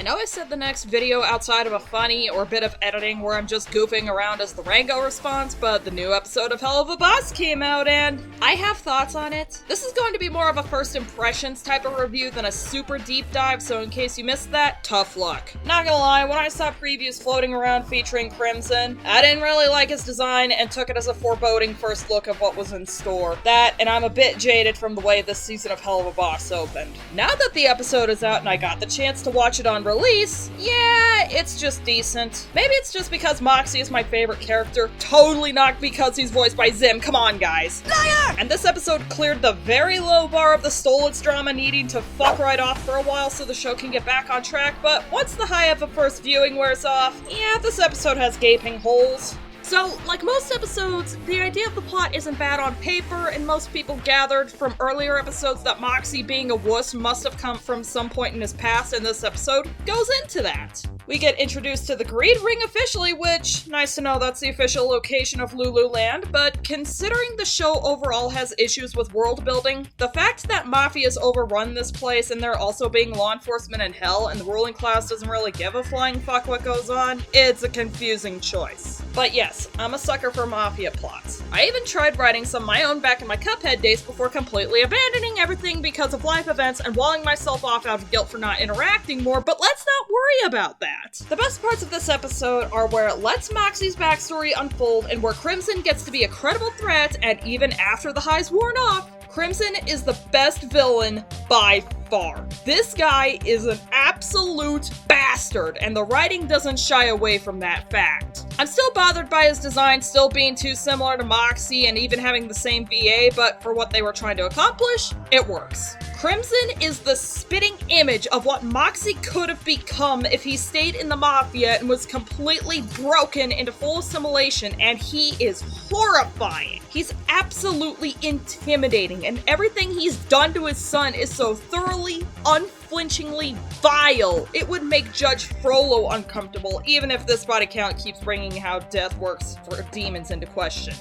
I know I said the next video outside of a funny or bit of editing where I'm just goofing around as the Rango response, but the new episode of Helluva came out and I have thoughts on it. This is going to be more of a first impressions type of review than a super deep dive, so in case you missed that, tough luck. Not gonna lie, when I saw previews floating around featuring Crimson, I didn't really like his design and took it as a foreboding first look of what was in store. That, and I'm a bit jaded from the way this season of Helluva opened. Now that the episode is out and I got the chance to watch it on release, yeah, it's just decent. Maybe it's just because Moxie is my favorite character. Totally not because he's voiced by Zim. Come on, guys. Liar! And this episode cleared the very low bar of the Stolitz drama needing to fuck right off for a while so the show can get back on track, but once the high of a first viewing wears off, yeah, this episode has gaping holes. So, like most episodes, the idea of the plot isn't bad on paper, and most people gathered from earlier episodes that Moxie being a wuss must have come from some point in his past, and this episode goes into that. We get introduced to the Greed Ring officially, which, nice to know that's the official location of Lululand, but considering the show overall has issues with world building, the fact that Mafia's overrun this place and there also being law enforcement in hell and the ruling class doesn't really give a flying fuck what goes on, it's a confusing choice. But yes, I'm a sucker for Mafia plots. I even tried writing some of my own back in my Cuphead days before completely abandoning everything because of life events and walling myself off out of guilt for not interacting more, but let's not worry about that. The best parts of this episode are where it lets Moxie's backstory unfold and where Crimson gets to be a credible threat, and even after the highs worn off, Crimson is the best villain by far. This guy is an absolute bastard, and the writing doesn't shy away from that fact. I'm still bothered by his design still being too similar to Moxie and even having the same VA, but for what they were trying to accomplish, it works. Crimson is the spitting image of what Moxie could have become if he stayed in the Mafia and was completely broken into full assimilation, and he is horrifying. He's absolutely intimidating, and everything he's done to his son is so thoroughly, unflinchingly vile, it would make Judge Frollo uncomfortable, even if this body count keeps bringing how death works for demons into question.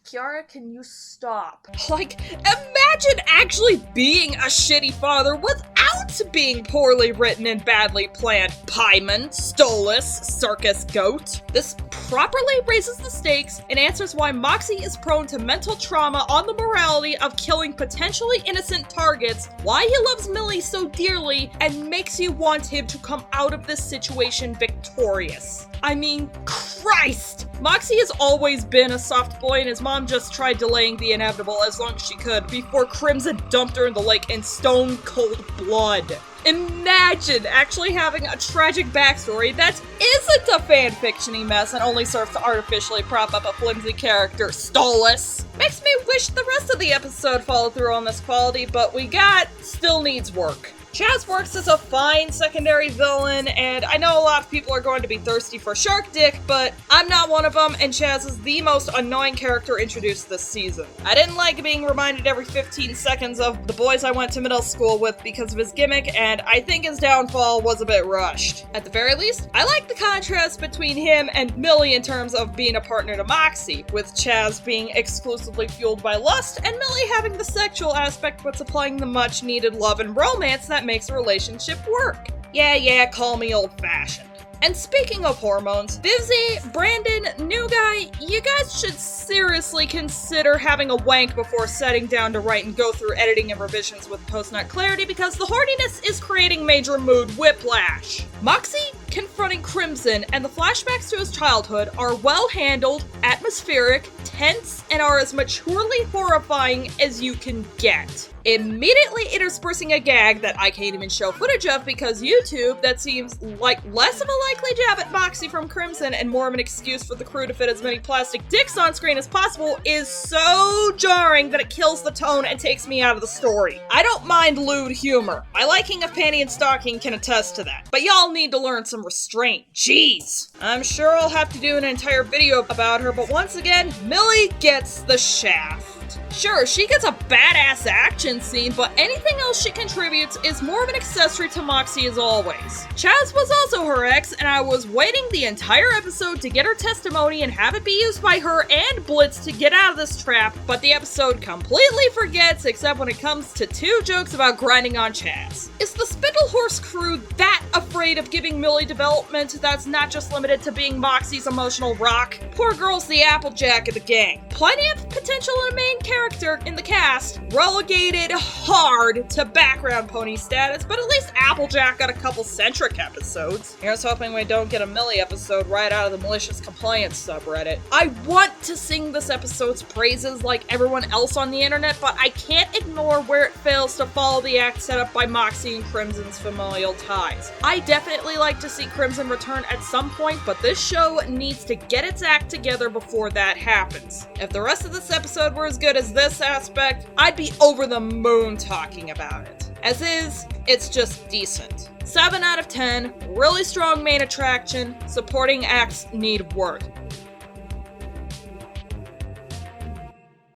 Kiara, can you stop? Like, imagine actually being a shitty father without being poorly written and badly planned. Paimon, Stolas, Circus Goat. This properly raises the stakes and answers why Moxie is prone to mental trauma on the morality of killing potentially innocent targets, why he loves Millie so dearly, and makes you want him to come out of this situation victorious. I mean, Christ! Moxie has always been a soft boy, and his mom just tried delaying the inevitable as long as she could before Crimson dumped her in the lake in stone cold blood. Imagine actually having a tragic backstory that isn't a fanfiction-y mess and only serves to artificially prop up a flimsy character, Stolas. Makes me wish the rest of the episode followed through on this quality, but we got still needs work. Chaz works as a fine secondary villain, and I know a lot of people are going to be thirsty for Shark Dick, but I'm not one of them, and Chaz is the most annoying character introduced this season. I didn't like being reminded every 15 seconds of the boys I went to middle school with because of his gimmick, and I think his downfall was a bit rushed. At the very least, I like the contrast between him and Millie in terms of being a partner to Moxie, with Chaz being exclusively fueled by lust, and Millie having the sexual aspect but supplying the much-needed love and romance that makes a relationship work. Yeah, call me old-fashioned. And speaking of hormones, Vivzy, Brandon, new guy, you guys should seriously consider having a wank before setting down to write and go through editing and revisions with post-nut clarity because the horniness is creating major mood whiplash. Moxie confronting Crimson and the flashbacks to his childhood are well-handled, atmospheric, tense, and are as maturely horrifying as you can get. Immediately interspersing a gag that I can't even show footage of because YouTube that seems like less of a likely jab at Moxie from Crimson and more of an excuse for the crew to fit as many plastic dicks on screen as possible is so jarring that it kills the tone and takes me out of the story. I don't mind lewd humor. My liking of Panty and Stocking can attest to that. But y'all need to learn some restraint. Jeez. I'm sure I'll have to do an entire video about her, but once again, Millie gets the shaft. Sure, she gets a badass action scene, but anything else she contributes is more of an accessory to Moxie as always. Chaz was also her ex, and I was waiting the entire episode to get her testimony and have it be used by her and Blitz to get out of this trap, but the episode completely forgets except when it comes to two jokes about grinding on Chaz. Is the spindle source crew that afraid of giving Millie development that's not just limited to being Moxie's emotional rock. Poor girl's the Applejack of the gang. Plenty of potential in a main character in the cast, relegated hard to background pony status, but at least Applejack got a couple centric episodes. Here's hoping we don't get a Millie episode right out of the malicious compliance subreddit. I want to sing this episode's praises like everyone else on the internet, but I can't ignore where it fails to follow the act set up by Moxie and Crimson's familial ties. I definitely like to see Crimson return at some point, but this show needs to get its act together before that happens. If the rest of this episode were as good as this aspect, I'd be over the moon talking about it. As is, it's just decent. 7 out of 10, really strong main attraction, supporting acts need work.